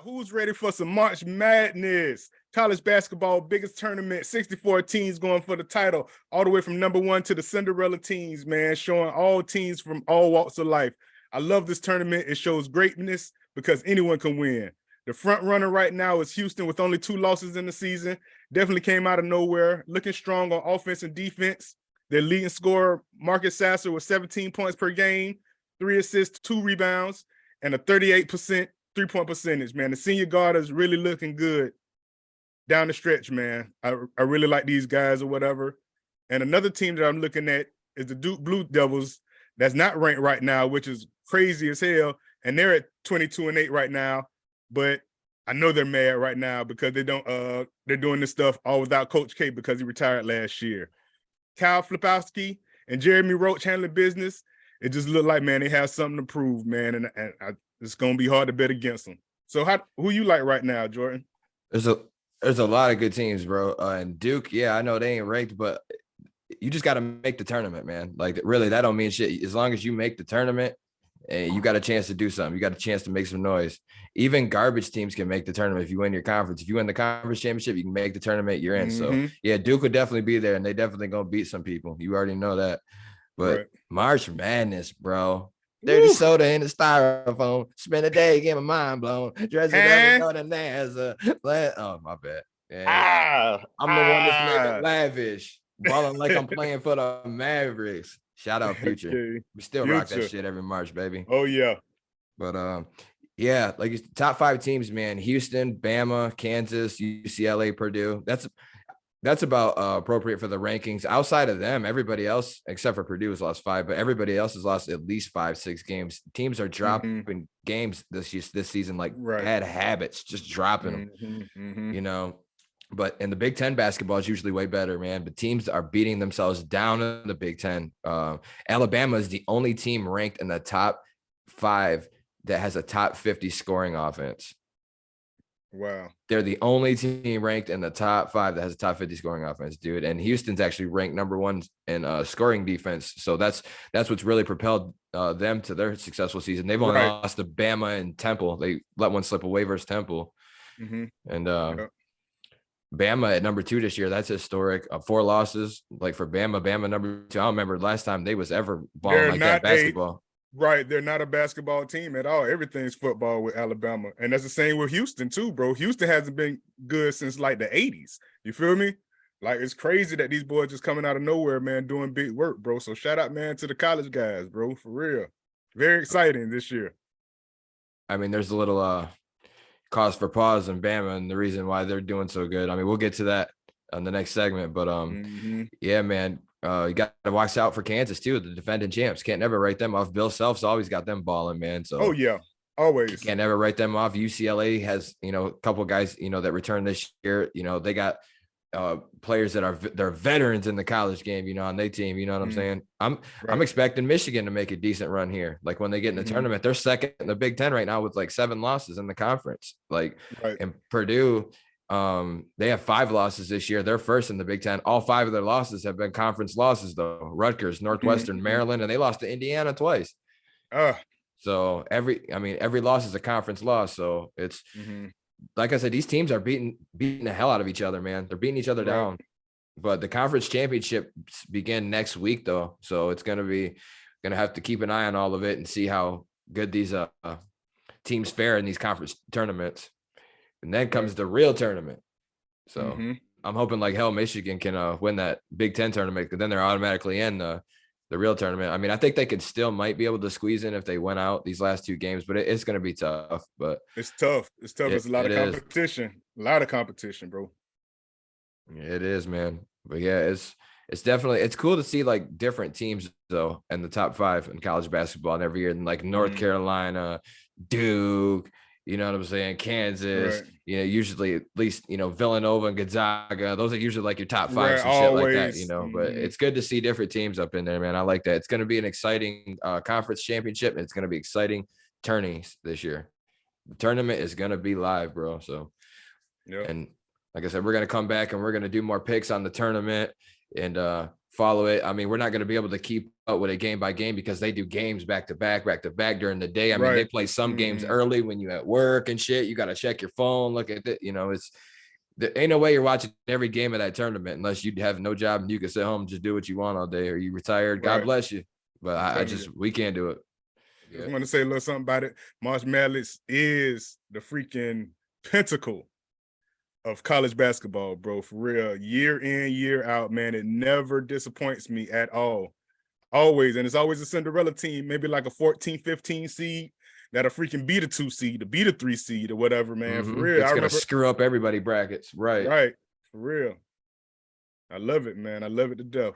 who's ready for some March Madness? College basketball, biggest tournament, 64 teams going for the title, all the way from number 1 to the Cinderella teams, man, showing all teams from all walks of life. I love this tournament. It shows greatness because anyone can win. The front runner right now is Houston with only 2 losses in the season. Definitely came out of nowhere, looking strong on offense and defense. Their leading scorer, Marcus Sasser, with 17 points per game, 3 assists, 2 rebounds, and a 38% three-point percentage, man. The senior guard is really looking good down the stretch, man. I really like these guys or whatever. And another team that I'm looking at is the Duke Blue Devils that's not ranked right now, which is crazy as hell. And they're at 22-8 right now. But I know they're mad right now because they're doing this stuff all without Coach K because he retired last year. Kyle Flipowski and Jeremy Roach handling business. It just looked like, man, they have something to prove, man. And it's going to be hard to bet against them. So who you like right now, Jordan? There's a lot of good teams, bro. And Duke, yeah, I know they ain't ranked, but you just got to make the tournament, man. Like, really, that don't mean shit. As long as you make the tournament, you got a chance to do something. You got a chance to make some noise. Even garbage teams can make the tournament if you win your conference. If you win the conference championship, you can make the tournament, you're in. So, yeah, Duke would definitely be there, and they definitely going to beat some people. You already know that. But right. March Madness, bro. Dirty soda in the styrofoam. Spend a day getting my mind blown. Dressing up and go to NASA. Oh, my bad. Yeah. I'm the one that's making lavish. Balling like I'm playing for the Mavericks. Shout out Future. Okay. We still rock that shit every March, baby. Oh, yeah. But, yeah, like top 5 teams, man. Houston, Bama, Kansas, UCLA, Purdue. That's about appropriate for the rankings. Outside of them, everybody else, except for Purdue, has lost 5, but everybody else has lost at least 5-6 games. Teams are dropping games this season like bad habits, just dropping them, you know. But in the Big Ten, basketball is usually way better, man. But teams are beating themselves down in the Big Ten. Alabama is the only team ranked in the top 5 that has a top 50 scoring offense. Wow. They're the only team ranked in the top 5 that has a top 50 scoring offense, dude. And Houston's actually ranked number 1 in scoring defense. So that's what's really propelled them to their successful season. They've only lost to Bama and Temple. They let one slip away versus Temple. And Bama at number 2 this year. That's historic. 4 losses. Like for Bama number 2. I don't remember last time they was ever balling like that basketball. Right. They're not a basketball team at all. Everything's football with Alabama. And that's the same with Houston too, bro. Houston hasn't been good since like the 80s. You feel me? Like, it's crazy that these boys just coming out of nowhere, man, doing big work, bro. So shout out, man, to the college guys, bro, for real. Very exciting this year. I mean, there's a little cause for pause in Bama and the reason why they're doing so good. I mean, we'll get to that on the next segment, but yeah, man. You got to watch out for Kansas too, the defending champs. Can't never write them off. Bill Self's always got them balling, man. So oh yeah, always. Can't never write them off. UCLA has, you know, a couple of guys, you know, that returned this year. You know, they got players that they're veterans in the college game, you know, on their team. You know what I'm saying? I'm expecting Michigan to make a decent run here. Like when they get in the tournament, they're second in the Big Ten right now with like 7 losses in the conference. Like and Purdue. They have 5 losses this year. They're first in the Big Ten. All 5 of their losses have been conference losses, though. Rutgers, Northwestern, Maryland, and they lost to Indiana twice. So every loss is a conference loss. So it's like I said, these teams are beating the hell out of each other, man. They're beating each other down. But the conference championships begin next week, though. So it's gonna have to keep an eye on all of it and see how good these teams fare in these conference tournaments. And then comes the real tournament. So I'm hoping like hell Michigan can win that Big Ten tournament, because then they're automatically in the real tournament. I mean, I think they could still might be able to squeeze in if they went out these last 2 games, but it's going to be tough. But it's tough. It's tough. It's a lot of competition. A lot of competition, bro. It is, man. But yeah, it's definitely, it's cool to see like different teams though in the top 5 in college basketball and every year, and like North Carolina, Duke, you know what I'm saying? Kansas, you know, usually at least, you know, Villanova and Gonzaga, those are usually like your top 5 and shit like that, you know, but it's good to see different teams up in there, man. I like that. It's going to be an exciting conference championship, and it's going to be exciting tourneys this year. The tournament is going to be live, bro. So, and like I said, we're going to come back and we're going to do more picks on the tournament and follow it. I mean, we're not going to be able to keep up with it game by game because they do games back to back during the day. I mean, they play some games early when you at work and shit. You got to check your phone, look at it. You know, there ain't no way you're watching every game of that tournament unless you have no job and you can sit home and just do what you want all day, or you retired. God bless you. But we can't do it. I just want to say a little something about it. March Madness is the freaking pinnacle of college basketball, bro. For real. Year in, year out, man. It never disappoints me at all. Always. And it's always a Cinderella team, maybe like a 14, 15 seed that'll freaking beat a 2 seed, to beat a 3 seed or whatever, man. For real. It's gonna screw up everybody brackets. Right. Right. For real. I love it, man. I love it to death.